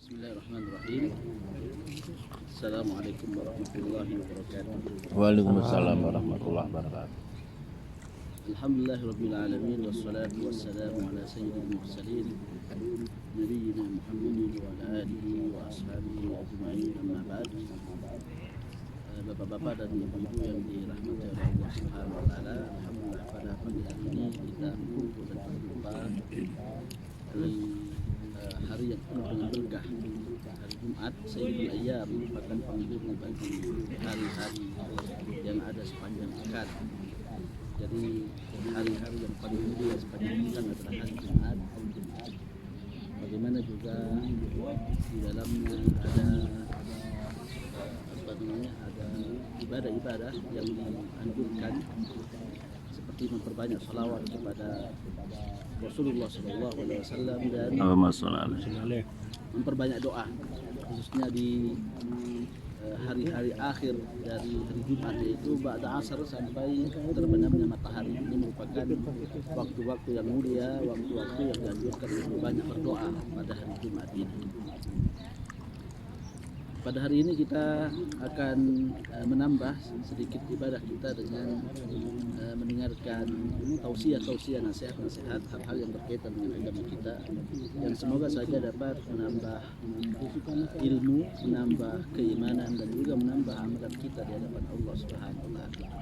Bismillahirrahmanirrahim. Assalamualaikum warahmatullahi wabarakatuh. Waalaikumsalam warahmatullahi wabarakatuh. Alhamdulillahirabbil alamin wassalatu wassalamu ala sayyidil mursalin nabiyyina Muhammadin wa ala alihi wa ashabihi ajma'in, amma ba'd. Bapak-bapak dan ibu-ibu yang dirahmati oleh Allah Subhanahu wa taala, alhamdulillah pada pagi hari ini kita berkumpul dan berjumpa di hari yang penuh dengan berkah, hari Jumat, Sayyidul Ayyam, merupakan penghulu bagi hari-hari yang ada sepanjang pekan. Jadi hari-hari yang paling mulia sepanjang pekan adalah hari Jumat. Bagaimana juga di dalamnya ada ibadah-ibadah yang dianjurkan, seperti memperbanyak salawat kepada Rasulullah SAW dan memperbanyak doa, khususnya di hari-hari akhir dari hari Jumat, yaitu ba'da asar sampai terbenamnya matahari. Ini merupakan waktu-waktu yang mulia, waktu-waktu yang dianjurkan untuk banyak berdoa pada hari Jumat ini. Pada hari ini kita akan menambah sedikit ibadah kita dengan mendengarkan tausiah-tausiah, nasihat-nasihat, hal-hal yang berkaitan dengan agama kita, yang semoga saja dapat menambah ilmu, menambah keimanan, dan juga menambah amalan kita di hadapan Allah Subhanahu wa taala.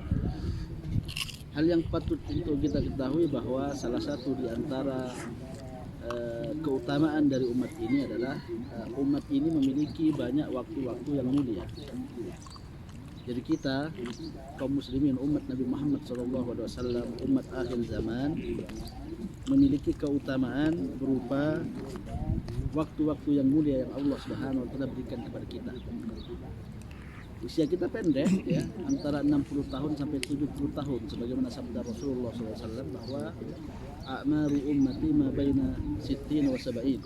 Hal yang patut untuk kita ketahui bahwa salah satu di antara keutamaan dari umat ini adalah umat ini memiliki banyak waktu-waktu yang mulia. Jadi kita kaum muslimin, umat Nabi Muhammad SAW, umat akhir zaman, memiliki keutamaan berupa waktu-waktu yang mulia yang Allah Subhanahu wa taala berikan kepada kita. Usia kita pendek, ya, antara 60 tahun sampai 70 tahun, sebagaimana sabda Rasulullah SAW bahwa a'maru ummati ma baina 60 wa 70.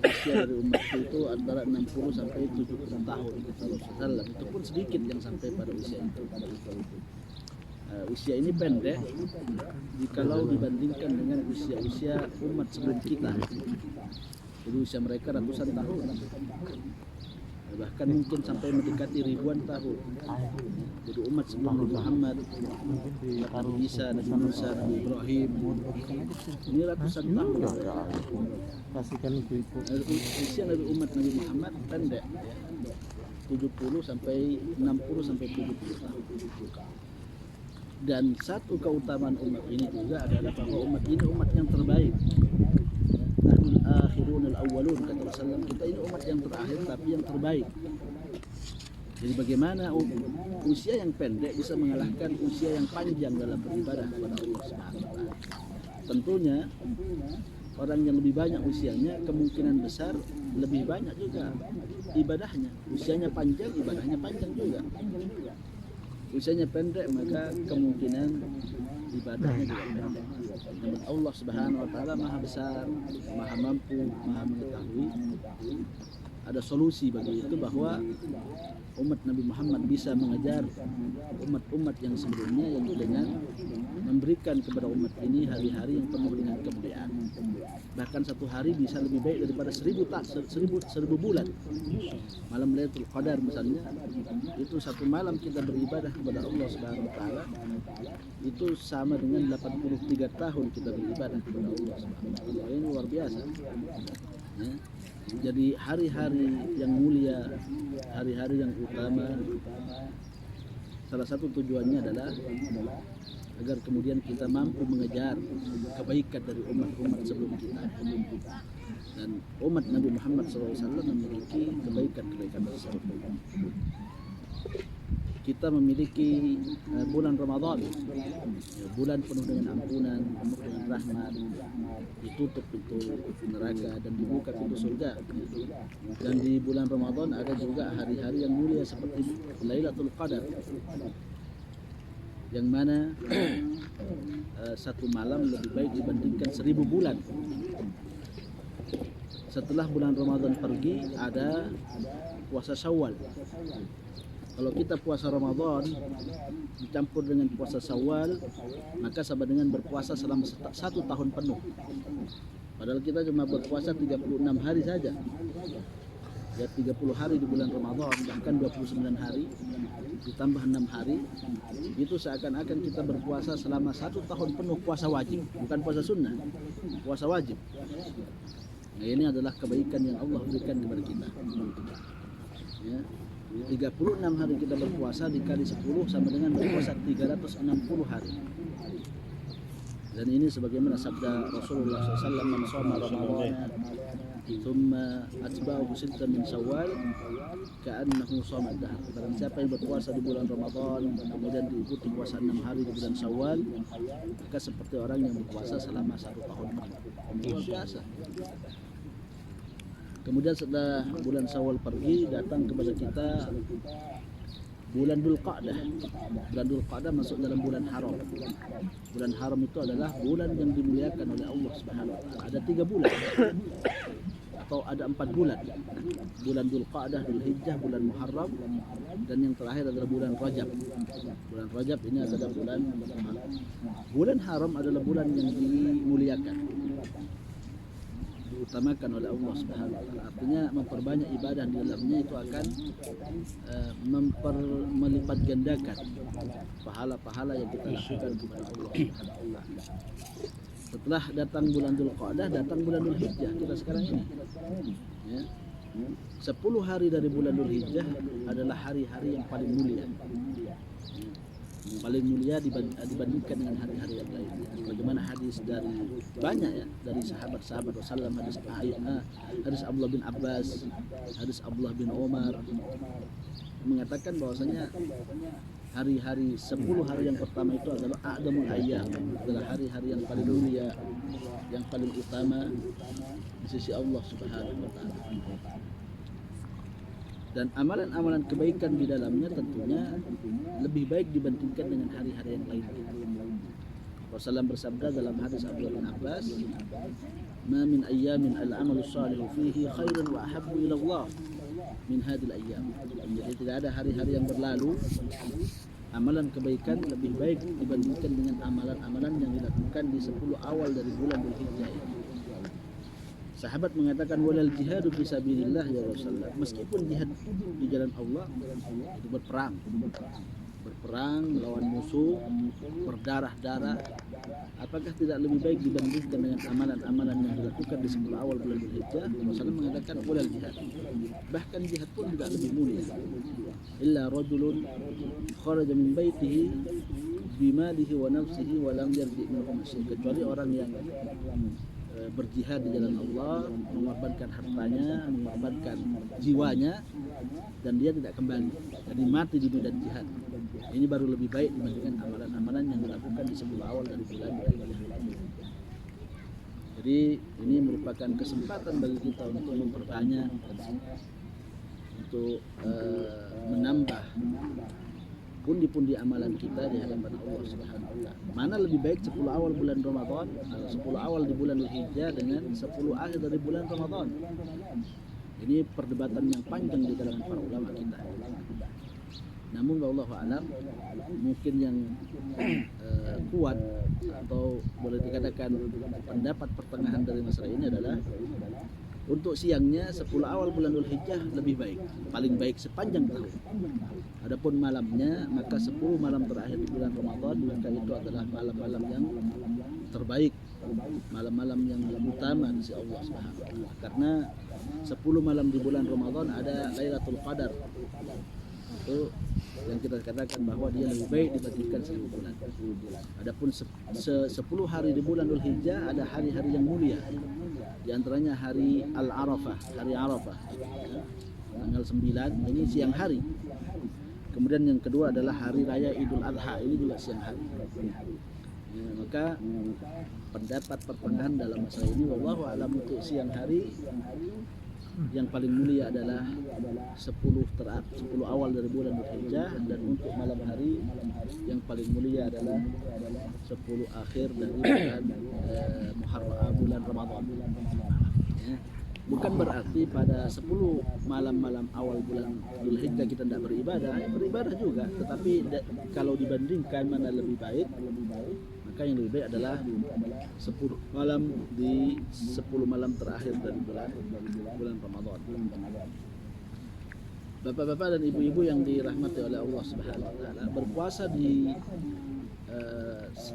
Usia dari umatku itu antara 60 sampai 70 tahun, kata Rasulullah. Itu pun sedikit yang sampai pada usia itu. Usia ini pendek jikalau dibandingkan dengan usia-usia umat sebelum kita. Jadi usia mereka ratusan tahun, bahkan mungkin sampai mendekati ribuan tahun. Jadi umat sebelum Nabi Muhammad, Nabi Isa, Nabi Musa, Nabi Ibrahim, ini ratusan tahun. Usia Nabi umat Nabi Muhammad pendek, 70 sampai 60 sampai 70 tahun. Dan satu keutamaan umat ini juga adalah bahwa umat ini umat yang terbaik. Akhirun al-awwalun, kata Rasulullah, kita ini umat yang terakhir tapi yang terbaik. Jadi bagaimana usia yang pendek bisa mengalahkan usia yang panjang dalam beribadah kepada Allah Subhanahu wa taala? Tentunya orang yang lebih banyak usianya kemungkinan besar lebih banyak juga ibadahnya. Usianya panjang, ibadahnya panjang juga. Usianya pendek, maka kemungkinan ibadahnya juga pendek. Namun Allah Subhanahu wa taala Maha besar, Maha mampu, Maha mengetahui. Ada solusi bagi itu, bahwa umat Nabi Muhammad bisa mengejar umat-umat yang sebelumnya, yang dengan memberikan kepada umat ini hari-hari yang penuh dengan kemuliaan. Bahkan satu hari bisa lebih baik daripada 1000 bulan. Malam Lailatul Qadar misalnya, itu satu malam kita beribadah kepada Allah Subhanahu wa taala, itu sama dengan 83 tahun kita beribadah kepada Allah Subhanahu wa taala. Ini luar biasa. Ya. Jadi hari-hari yang mulia, hari-hari yang utama, salah satu tujuannya adalah agar kemudian kita mampu mengejar kebaikan dari umat-umat sebelum kita. Dan umat Nabi Muhammad SAW memiliki kebaikan-kebaikan tersebut. Kita memiliki bulan Ramadan, bulan penuh dengan ampunan, penuh dengan rahmat, ditutup pintu neraka dan dibuka pintu surga. Dan di bulan Ramadan ada juga hari-hari yang mulia seperti Lailatul Qadar, yang mana satu malam lebih baik dibandingkan 1000 bulan. Setelah bulan Ramadan pergi, ada puasa Syawal. Kalau kita puasa Ramadan dicampur dengan puasa Syawal, maka sama dengan berpuasa selama 1 tahun penuh. Padahal kita cuma berpuasa 36 hari saja. Ya 30 hari di bulan Ramadan, bahkan 29 hari ditambah 6 hari, itu seakan-akan kita berpuasa selama 1 tahun penuh puasa wajib, bukan puasa sunnah, puasa wajib. Nah, ini adalah kebaikan yang Allah berikan kepada kita. Ya, 36 hari kita berpuasa dikali 10 sama dengan berpuasa 360 hari. Dan ini sebagaimana sabda Rasulullah SAW, "Man shoma Ramadan thumma atba'ahu sittan min Syawal ka'annahu shoma ad-dahr." Barang siapa yang berpuasa di bulan Ramadan kemudian diikuti puasa 6 hari di bulan Syawal, maka seperti orang yang berpuasa selama 1 tahun. Luar biasa. Kemudian setelah bulan Syawal pergi, datang kepada kita bulan Dzulqa'dah. Bulan Dzulqa'dah masuk dalam bulan haram. Bulan haram itu adalah bulan yang dimuliakan oleh Allah Subhanahu wa taala. Ada 3 bulan atau ada 4 bulan. Bulan Dzulqa'dah, Dzulhijjah, bulan Muharram, dan yang terakhir adalah bulan Rajab. Bulan Rajab ini adalah bulan haram adalah bulan yang dimuliakan, diutamakan oleh Allah Subhanahu wa taala. Artinya memperbanyak ibadah di dalamnya itu akan melipat gandakan pahala-pahala yang kita lakukan kepada Allah Subhanahu wa taala. Setelah datang bulan Dzulqa'dah, datang bulan Dzulhijjah kita sekarang ini. Ya. 10 hari dari bulan Dzulhijjah adalah hari-hari yang paling mulia. Paling mulia dibandingkan dengan hari-hari yang lainnya. Bagaimana hadis dari banyak ya, dari sahabat-sahabat Rasulullah, hadis Abdullah bin Abbas, hadis Abdullah bin Umar mengatakan bahwasanya hari-hari 10 hari yang pertama itu adalah a'damul ayyam, adalah hari-hari yang paling mulia, yang paling utama di sisi Allah Subhanahu wa taala. Dan amalan-amalan kebaikan di dalamnya tentunya lebih baik dibandingkan dengan hari-hari yang lain. Rasulullah bersabda dalam hadis Abdullah bin Abbas, "Ma min ayyamin al-amalu salihu fihi khairun wa ahabbu ila Allah min hadhil ayyam." Jadi tidak ada hari-hari yang berlalu amalan kebaikan lebih baik dibandingkan dengan amalan-amalan yang dilakukan di 10 awal dari bulan Dzulhijjah ini. Sahabat mengatakan, "Walal jihadu fi sabilillah ya Rasulullah." Meskipun jihad di jalan Allah itu berperang melawan musuh, berdarah-darah, apakah tidak lebih baik dibandingkan dengan amalan-amalan yang dilakukan di 10 awal bulan Dzulhijjah? Rasulullah mengatakan, "Walal jihad." Bahkan jihad pun juga lebih mulia. "Illa rajulun kharaja min baitihi bimalihi wa nafsihi wa lam yarji' minhu syai'." Kecuali orang yang berjihad di jalan Allah, mengorbankan hartanya, mengorbankan jiwanya, dan dia tidak kembali, jadi mati di medan jihad. Ini baru lebih baik dibandingkan amalan-amalan yang dilakukan di 10 awal dari bulan Dzulhijjah. Jadi ini merupakan kesempatan bagi kita untuk memperbanyak, untuk menambah pundi-pundi amalan kita di hadapan Allah Subhanahu wa taala. Mana lebih baik 10 awal bulan Ramadan, 10 awal di bulan Dzulhijjah dengan 10 akhir dari bulan Ramadan. Ini perdebatan yang panjang di kalangan para ulama kita. Namun wallahu a'lam, mungkin yang kuat atau boleh dikatakan pendapat pertengahan dari masalah ini adalah untuk siangnya 10 awal bulan Dzulhijjah lebih baik, paling baik sepanjang tahun. Adapun malamnya, maka 10 malam terakhir di bulan Ramadan, maka itu adalah malam-malam yang terbaik, malam-malam yang utama di sisi Allah Subhanahu wa taala. Karena 10 malam di bulan Ramadan ada Lailatul Qadar. Itu yang kita katakan bahwa dia lebih baik dibandingkan 1000 bulan. Adapun 10 hari di bulan Dzulhijjah ada hari-hari yang mulia. Di antaranya hari Al-Arafah, hari Arafah, tanggal 9, ini siang hari. Kemudian yang kedua adalah hari raya Idul Adha, ini juga siang hari. Ya, maka pendapat pertengahan dalam masalah ini wallahu a'lam, untuk siang hari yang paling mulia adalah 10 awal dari bulan Dzulhijjah, dan untuk malam hari yang paling mulia adalah 10 akhir dari bulan Muharram, bulan Ramadan. Ya. Bukan berarti pada 10 malam-malam awal bulan Dzulhijjah kita tidak beribadah juga, tetapi kalau dibandingkan mana lebih baik, Maka yang lebih baik adalah 10 malam di 10 malam terakhir dari bulan Ramadan. Bapak-bapak dan ibu-ibu yang dirahmati oleh Allah Subhanahu wa taala, berpuasa di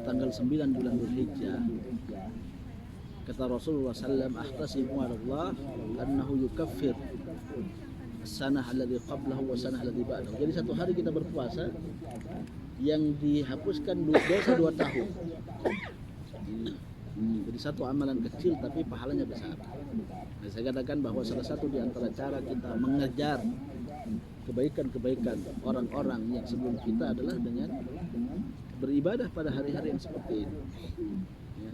tanggal 9 bulan Dzulhijjah, kata Rasulullah SAW, ahtasibu ala Allah annahu yukaffir sanah alladhi qablahu wa sanah alladhi ba'dahu. Jadi satu hari kita berpuasa yang dihapuskan dosa 2 tahun. Jadi satu amalan kecil tapi pahalanya besar. Nah, saya katakan bahwa salah satu di antara cara kita mengejar kebaikan-kebaikan orang-orang yang sebelum kita adalah dengan beribadah pada hari-hari yang seperti ini. Ya.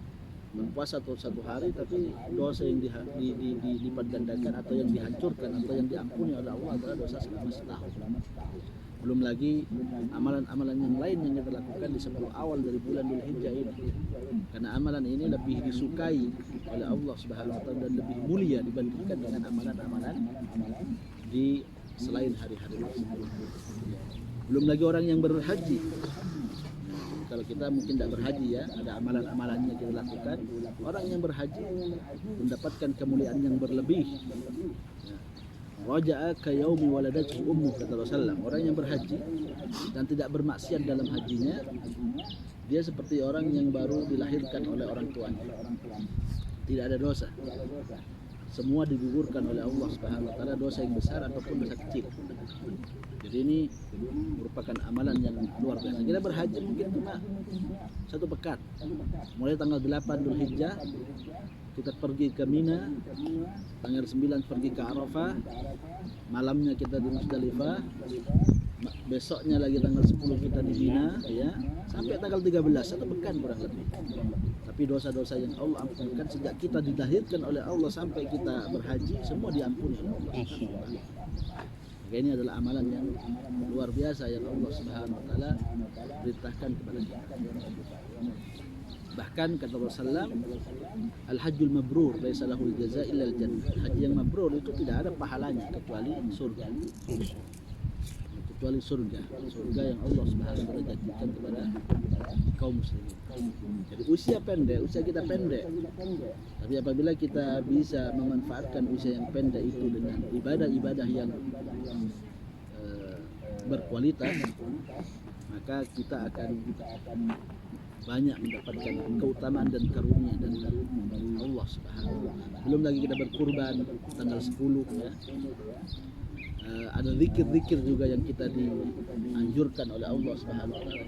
Berpuasa satu hari tapi dosa yang dilipat gandakan atau yang dihancurkan atau yang diampuni oleh Allah adalah dosa selama setahun. Belum lagi amalan-amalan yang lain yang kita lakukan di 10 awal dari bulan Dzulhijjah ini. Karena amalan ini lebih disukai oleh Allah Subhanahu wa taala dan lebih mulia dibandingkan dengan amalan-amalan di selain hari-hari tersebut. Belum lagi orang yang berhaji. Kalau kita mungkin tidak berhaji ya, ada amalan-amalannya kita lakukan. Orang yang berhaji mendapatkan kemuliaan yang berlebih. Raja'a ka yaumi waladatuhu ummuh, kata Rasulullah. Orang yang berhaji dan tidak bermaksiat dalam hajinya, dia seperti orang yang baru dilahirkan oleh orang tuanya. Tidak ada dosa. Semua digugurkan oleh Allah Subhanahu wa taala, dosa yang besar ataupun dosa kecil. Jadi ini merupakan amalan yang luar biasa. Kita berhaji mungkin cuma 1 pekan. Mulai tanggal 8 Dzulhijjah kita pergi ke Mina, tanggal 9 pergi ke Arafah, malamnya kita di Musdalifah, besoknya lagi tanggal 10 kita di Mina, ya, sampai tanggal 13, 1 pekan kurang lebih. Tapi dosa-dosa yang Allah ampunkan sejak kita dilahirkan oleh Allah sampai kita berhaji, semua diampuni oleh Allah. Maka ini adalah amalan yang luar biasa yang Allah Subhanahu wa taala perintahkan kepada kita. Bahkan kata Rasulullah, al-hajjul mabrur laisa lahul jazaa illa al-jannah. Haji yang mabrur itu tidak ada pahalanya kecuali surga. Kecuali surga yang Allah Subhanahu wa taala janjikan kepada kaum muslimin. Jadi usia kita pendek. Tapi apabila kita bisa memanfaatkan usia yang pendek itu dengan ibadah-ibadah yang berkualitas, maka kita akan banyak mendapatkan keutamaan dan karunia dari Allah Subhanahu wa taala. Belum lagi kita berkurban tanggal 10 ya. Ada zikir-zikir juga yang kita dianjurkan oleh Allah Subhanahu wa taala.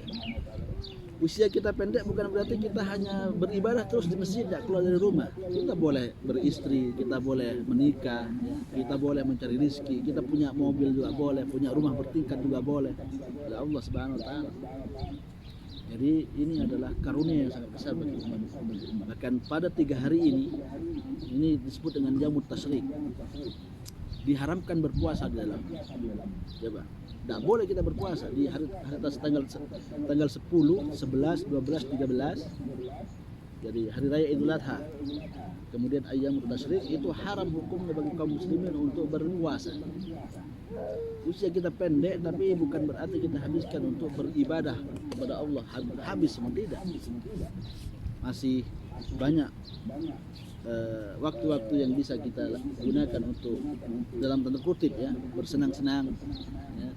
Usia kita pendek bukan berarti kita hanya beribadah terus di masjid, tidak keluar dari rumah. Kita boleh beristri, kita boleh menikah, kita boleh mencari rezeki, kita punya mobil juga boleh, punya rumah bertingkat juga boleh oleh Allah Subhanahu wa taala. Jadi ini adalah karunia yang sangat besar bagi umat. Bahkan pada 3 hari ini disebut dengan Yaumut Tasyrik. Diharamkan berpuasa di dalam. Coba. Tidak boleh kita berpuasa di hari atas tanggal 10, 11, 12, 13. Jadi hari raya Idul Adha. Kemudian Ayyamut Tasyrik itu haram hukumnya bagi kaum muslimin untuk berpuasa. Usia kita pendek tapi bukan berarti kita habiskan untuk beribadah kepada Allah habis semua, tidak. Masih banyak waktu-waktu yang bisa kita gunakan untuk dalam tanda kutip ya bersenang-senang, ya,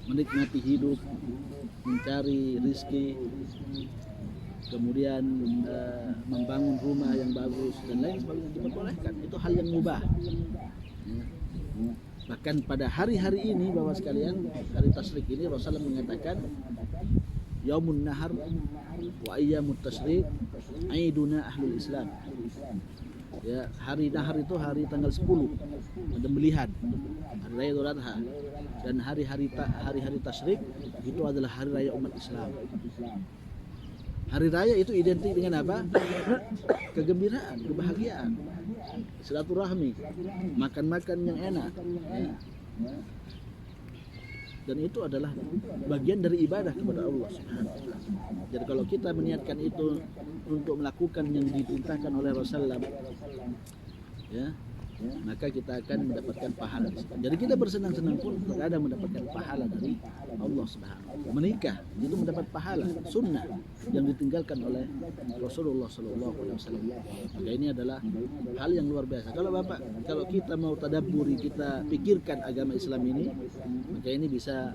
menikmati hidup, mencari rezeki, kemudian membangun rumah yang bagus dan lain sebagainya diperbolehkan. Itu hal yang mubah. Ya. Bahkan pada hari-hari ini Bapak sekalian, hari Tasyrik ini Rasulullah mengatakan Yaumun Nahar wa Ayyamut Tasyrik Aiduna Ahlul Islam. Ya, hari Nahar itu hari tanggal 10 Sembelihan, hari raya Idul Adha, dan hari-hari Tasyrik itu adalah hari raya umat Islam. Hari raya itu identik dengan apa? Kegembiraan, kebahagiaan, silaturahmi, makan-makan yang enak, ya. Dan itu adalah bagian dari ibadah kepada Allah Subhanahu wa taala. Jadi kalau kita meniatkan itu untuk melakukan yang diperintahkan oleh Rasulullah, ya, maka kita akan mendapatkan pahala di situ. Jadi kita bersenang-senang pun terkadang mendapatkan pahala dari Allah Subhanahu wa taala. Menikah itu mendapat pahala sunnah yang ditinggalkan oleh Rasulullah sallallahu alaihi wasallam. Maka ini adalah hal yang luar biasa. Kalau kita mau tadabburi, kita pikirkan agama Islam ini, maka ini bisa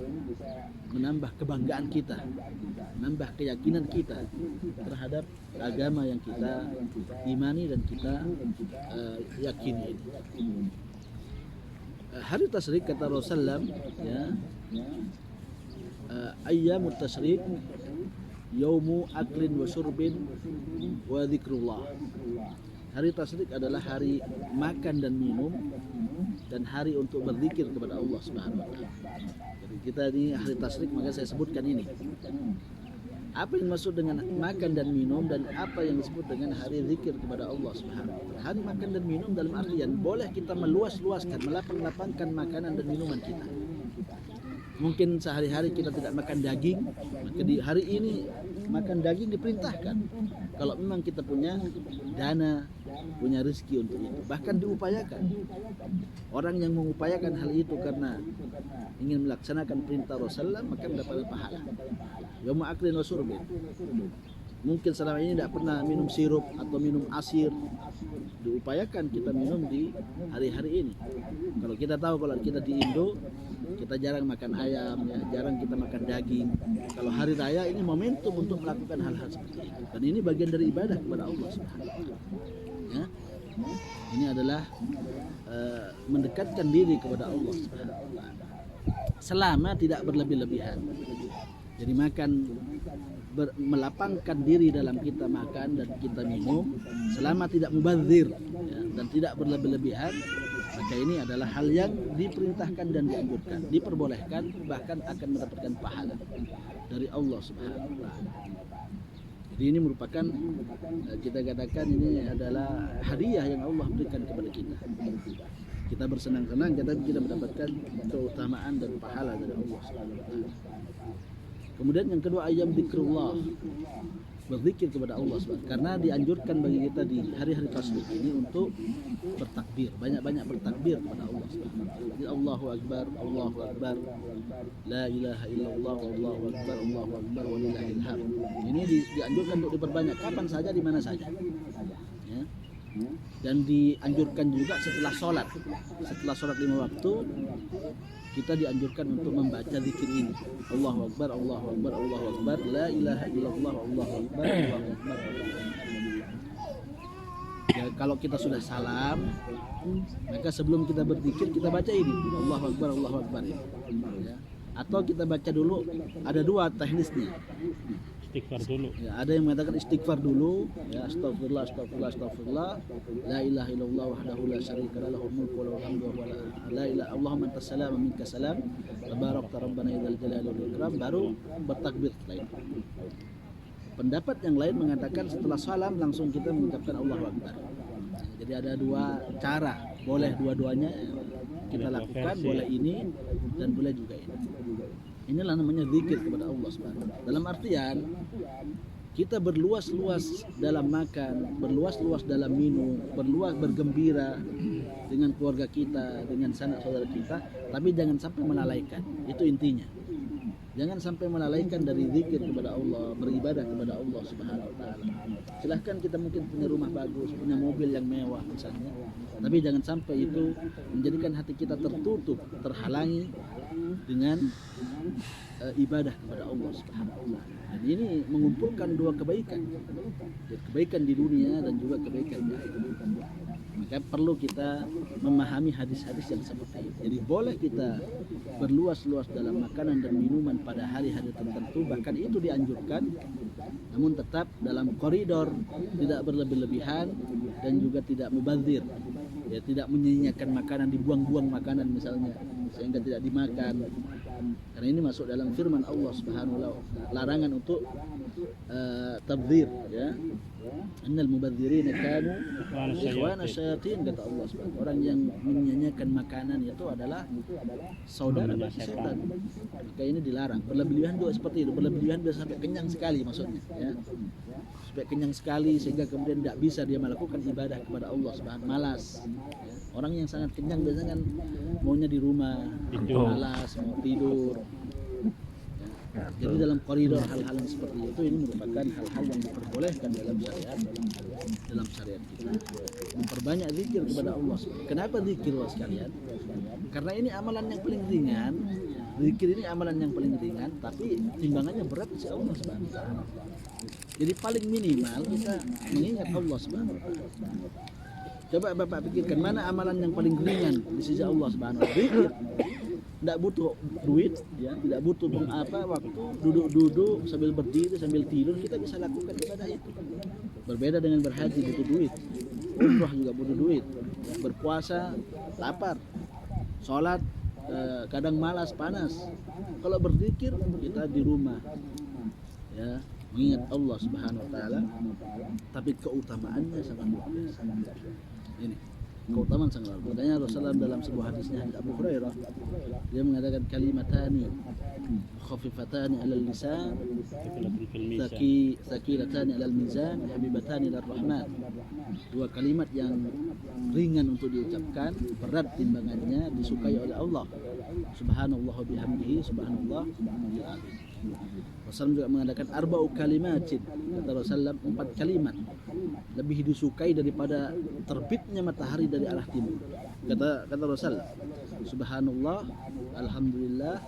menambah kebanggaan kita, menambah keyakinan kita terhadap agama yang kita imani dan kita yakini ini. Hari tasyrik kata Rasulullah, ya, ayyamut tasyrik yaumu aklin wa syurbin wa dzikrullah. Hari tasyrik adalah hari makan dan minum dan hari untuk berzikir kepada Allah Subhanahu wa taala. Jadi kita ini hari tasyrik, maka saya sebutkan ini. Apa yang maksud dengan makan dan minum dan apa yang disebut dengan hari zikir kepada Allah Subhanahu wa taala. Hari makan dan minum dalam artian boleh kita meluas-luaskan, melapang-lapangkan makanan dan minuman kita. Mungkin sehari-hari kita tidak makan daging, maka di hari ini makan daging diperintahkan. Kalau memang kita punya dana, punya rezeki untuk itu, bahkan diupayakan. Orang yang mengupayakan hal itu karena ingin melaksanakan perintah Rasulullah, maka mendapat pahala. Yaumul aklin wa syurbin. Mungkin selama ini tidak pernah minum sirup atau minum asir, diupayakan kita minum di hari-hari ini. Kalau kita tahu, kalau kita di Indo, kita jarang makan ayam, ya, jarang kita makan daging. Kalau hari raya ini momentum untuk melakukan hal-hal seperti itu. Dan ini bagian dari ibadah kepada Allah Subhanahu wa taala. Ya. Ini adalah mendekatkan diri kepada Allah Subhanahu wa taala. Selama tidak berlebih-lebihan. Jadi makan melapangkan diri dalam kita makan dan kita minum selama tidak mubadzir, ya, dan tidak berlebih-lebihan, maka ini adalah hal yang diperintahkan dan dianjurkan, diperbolehkan, bahkan akan mendapatkan pahala dari Allah Subhanahu wa taala. Jadi ini merupakan, kita katakan ini adalah hadiah yang Allah berikan kepada kita. Kita bersenang-senang, kita mendapatkan keutamaan dan pahala dari Allah Subhanahu wa taala. Kemudian yang kedua, ayam zikrullah, berzikir kepada Allah SWT. Karena dianjurkan bagi kita di hari-hari tasyrik ini untuk bertakbir, banyak-banyak bertakbir kepada Allah SWT. Jadi Allahu Akbar, Allahu Akbar, La ilaha illallah, Allahu Akbar, Allahu Akbar, walillahil hamd. Ini dianjurkan untuk diperbanyak kapan saja, di mana saja. Ya. Dan dianjurkan juga setelah sholat 5 waktu, kita dianjurkan untuk membaca zikir ini. Allahu Akbar, Allahu Akbar, Allahu Akbar, La ilaha illallah, Allahu Akbar, Allahu Akbar. Ya, kalau kita sudah salam, maka sebelum kita berzikir kita baca ini, Allahu Akbar, Allahu Akbar. Ya. Atau kita baca dulu, ada dua teknisnya. Istighfar dulu. Ya, ada yang mengatakan istighfar dulu, ya, astagfirullah, astagfirullah, astagfirullah, la ilaha illallah wahdahu la syarika lah, lahul mulku wa lahul hamdu wa la ilaha Allahumma antas salam wa minkas salam, tabarakta rabbana idzal jalali wal ikram, baru bertakbir setelah itu. Pendapat yang lain mengatakan setelah salam langsung kita mengucapkan Allahu Akbar. Jadi ada dua cara, boleh dua-duanya kita lakukan, boleh ini dan boleh juga ini. Inilah namanya zikir kepada Allah Subhanahu wa taala. Dalam artian kita berluas-luas dalam makan, berluas-luas dalam minum, bergembira dengan keluarga kita, dengan sanak saudara kita, tapi jangan sampai melalaikan. Itu intinya. Jangan sampai melalaikan dari zikir kepada Allah, beribadah kepada Allah Subhanahu wa taala. Silahkan kita mungkin punya rumah bagus, punya mobil yang mewah misalnya, tapi jangan sampai itu menjadikan hati kita tertutup, terhalangi dengan ibadah kepada Allah Subhanahu wa taala. Dan ini mengumpulkan dua kebaikan. Kebaikan di dunia dan juga kebaikan di akhirat. Maka perlu kita memahami hadis-hadis yang seperti itu. Jadi boleh kita berluas-luas dalam makanan dan minuman pada hari-hari tertentu, bahkan itu dianjurkan, namun tetap dalam koridor, tidak berlebih-lebihan dan juga tidak mubadzir. Ya, tidak menyia-nyiakan makanan, dibuang-buang makanan misalnya sehingga tidak dimakan. Karena ini masuk dalam firman Allah Subhanahu wa taala, larangan untuk tabdzir, ya. Innal mubadzirina kanu ikhwana syayatin, kata Allah SWT. Orang yang menyanyiakan makanan itu adalah saudara bagi setan. Maka ini dilarang. Berlebihan juga seperti itu. Berlebihan bisa sampai kenyang sekali maksudnya, ya. Sampai kenyang sekali sehingga kemudian tidak bisa dia melakukan ibadah kepada Allah SWT. Malas. Ya. Orang yang sangat kenyang biasanya kan maunya di rumah, malas, mau tidur. Jadi dalam koridor hal-hal yang seperti itu ini merupakan hal-hal yang diperbolehkan dalam syariat kita. Memperbanyak zikir kepada Allah. Kenapa zikir was sekalian? Karena ini amalan yang paling ringan. Zikir ini amalan yang paling ringan, tapi timbangannya berat di sisi Allah Subhanahu wa taala. Jadi paling minimal kita mengingat Allah Subhanahu wa taala. Coba Bapak pikirkan mana amalan yang paling ringan di sisi Allah Subhanahu wa taala. Zikir. Tidak butuh duit, ya, tidak butuh waktu duduk-duduk sambil berdiri sambil tidur kita bisa lakukan ibadah itu. Berbeda dengan berhaji butuh duit, umrah juga butuh duit, berpuasa lapar, sholat kadang malas panas. Kalau berzikir kita di rumah, ya, mengingat Allah Subhanahu Wa Taala, tapi keutamaannya sangat luar biasa. Ini keutamaan sangat luar biasa. Makanya Rasulullah dalam sebuah hadisnya hadis Abu Hurairah dia mengatakan kalimatani khafifatani 'alal lisan thaqilatani 'alal mizan habibatani lir rahman. Dua kalimat yang ringan untuk diucapkan, berat timbangannya, disukai oleh Allah. Subhanallah wa bihamdihi subhanallah. Rasulullah juga mengatakan arba'u kalimatin, kata Rasulullah 4 kalimat lebih disukai daripada terbitnya matahari dari arah timur. Kata Rasulullah, subhanallah, alhamdulillah,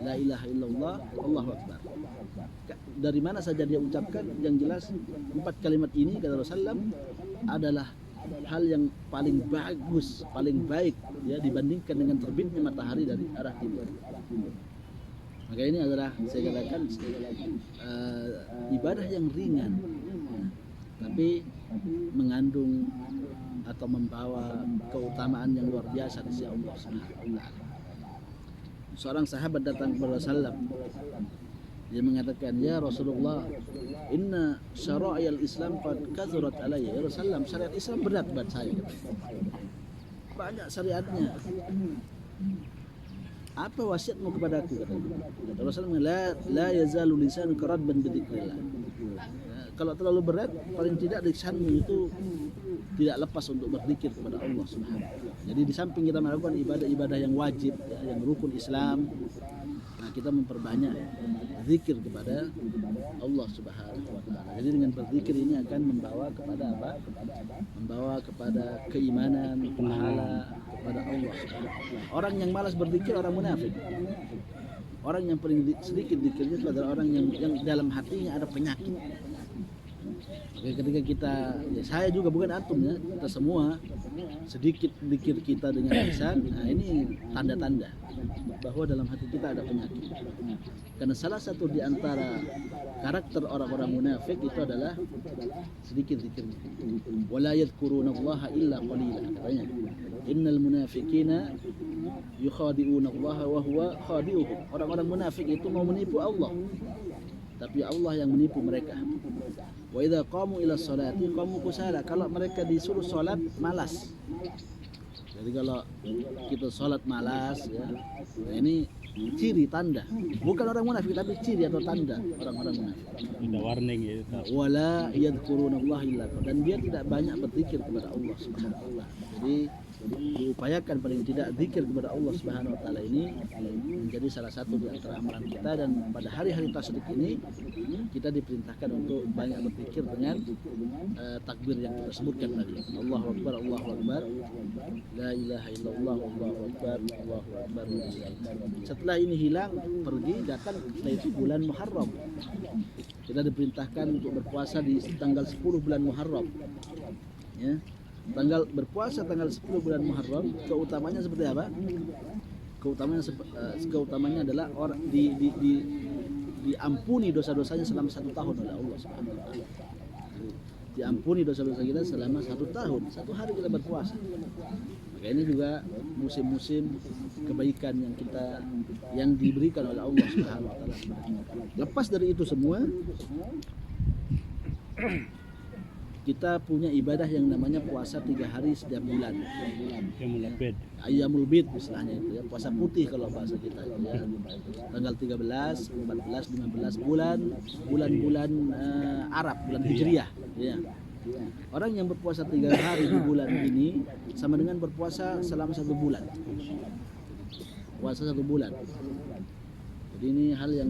la ilaha illallah, Allahu akbar. Dari mana saja dia ucapkan, yang jelas 4 kalimat ini kata Rasulullah adalah hal yang paling bagus, paling baik, ya, dibandingkan dengan terbitnya matahari dari arah timur. Maka ini adalah saya katakan ibadah yang ringan, tapi mengandung atau membawa keutamaan yang luar biasa di sisi Allah Subhanahu wa taala. Seorang sahabat datang kepada Rasulullah. Dia mengatakan, "Ya Rasulullah, inna syara'iyal Islam qad kathurat alayya." Ya Rasulullah, syariat Islam berat buat saya. Banyak syariatnya. Apa wasiatmu kepadaku? Kata Rasulullah, la yazalu lisanuka radban bi dzikrillah. Kalau terlalu berat, paling tidak lisanmu itu tidak lepas untuk berzikir kepada Allah Subhanahu wa taala. Jadi di samping kita melakukan ibadah-ibadah yang wajib, ya, yang rukun Islam, nah kita memperbanyak zikir kepada Allah Subhanahu wa taala. Jadi dengan berzikir ini akan membawa kepada apa? Membawa kepada keimanan, pahala kepada Allah Subhanahu wa taala. Orang yang malas berzikir orang munafik. Orang yang paling sedikit zikirnya itu adalah orang yang dalam hatinya ada penyakit. Oke, ketika kita, ya saya juga bukan antum ya, kita semua sedikit zikir kita dengan lisan, nah ini tanda-tanda bahwa dalam hati kita ada penyakit. Karena salah satu di antara karakter orang-orang munafik itu adalah sedikit zikir. Wala yadhkurunallaha illa qalila, katanya. Innal munafiqina yukhadi'unallaha wa huwa khadi'uhum. Orang-orang munafik itu mau menipu Allah, tapi Allah yang menipu mereka. Wa idza qamu ila sholati qamu kusala. Kalau mereka disuruh salat malas. Jadi kalau kita salat malas, ya, nah ini ciri tanda. Bukan orang munafik tapi ciri atau tanda orang-orang munafik. Ada warning ya. Wala yadhkurunallaha illa, dan dia tidak banyak berzikir kepada Allah Subhanahu wa taala. Jadi diupayakan paling tidak zikir kepada Allah Subhanahu wa taala ini menjadi salah satu di antara amalan kita. Dan pada hari-hari tasyrik ini kita diperintahkan untuk banyak berzikir dengan takbir yang kita sebutkan tadi. Allahu akbar, Allahu akbar, la ilaha illallah, Allahu akbar, Allahu akbar. Setelah ini hilang, pergi datang, setelah itu bulan Muharram. Kita diperintahkan untuk berpuasa di tanggal 10 bulan Muharram. Ya. Berpuasa tanggal 10 bulan Muharram, keutamanya seperti apa? Keutamanya adalah orang diampuni dosa-dosanya selama 1 tahun oleh Allah Subhanahu wa taala. Diampuni dosa-dosa kita selama 1 tahun. 1 hari kita berpuasa. Maka ini juga musim-musim kebaikan yang diberikan oleh Allah Subhanahu wa taala. Lepas dari itu semua, kita punya ibadah yang namanya puasa 3 hari setiap bulan. Yang mulabed. Ayyamul bid istilahnya itu ya, puasa putih kalau bahasa kita itu ya. Tanggal 13, 14, 15 bulan-bulan Arab, bulan Hijriah ya. Orang yang berpuasa 3 hari di bulan ini sama dengan berpuasa selama 1 bulan. Puasa 1 bulan. Jadi ini hal yang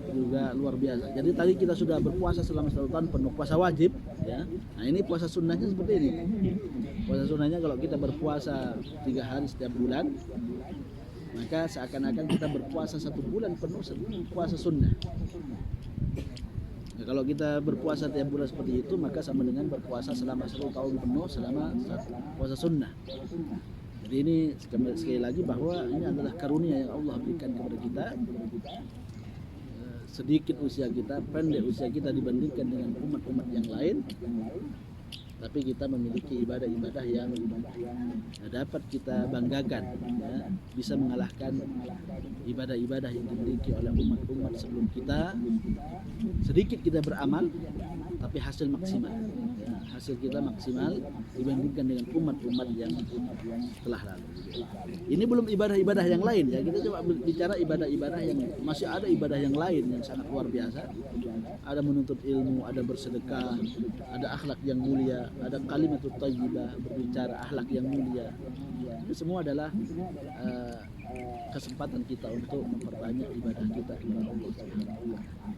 juga luar biasa. Jadi tadi kita sudah berpuasa selama 1 tahun penuh, puasa wajib ya. Nah ini puasa sunnahnya seperti ini. Puasa sunnahnya kalau kita berpuasa 3 hari setiap bulan, maka seakan-akan kita berpuasa 1 bulan penuh puasa sunnah. Nah, kalau kita berpuasa tiap bulan seperti itu, maka sama dengan berpuasa selama 1 tahun penuh selama puasa sunnah. Jadi ini sekali lagi bahwa ini adalah karunia yang Allah berikan kepada kita. Sedikit usia kita, pendek usia kita dibandingkan dengan umat-umat yang lain, tapi kita memiliki ibadah-ibadah yang dapat kita banggakan ya, bisa mengalahkan ibadah-ibadah yang dimiliki oleh umat-umat sebelum kita. Sedikit kita beramal tapi hasil maksimal ya, hasil kita maksimal dibandingkan dengan umat-umat yang telah lalu. Ini belum ibadah-ibadah yang lain ya, kita coba bicara ibadah-ibadah yang masih ada, ibadah yang lain yang sangat luar biasa. Ada menuntut ilmu, ada bersedekah, ada akhlak yang mulia, ada kalimatut thayyibah, berbicara akhlak yang mulia. Itu semua adalah kesempatan kita untuk memperbanyak ibadah kita kepada Allah Subhanahu wa taala.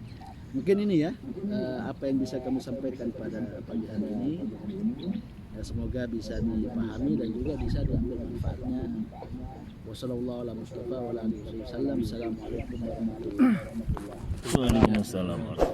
Mungkin ini ya apa yang bisa kami sampaikan pada pagi hari ini. Ya, semoga bisa dipahami dan juga bisa diambil manfaatnya. Wassalamualaikum warahmatullahi wabarakatuh. Assalamualaikum warahmatullahi wabarakatuh. Waalaikumsalam.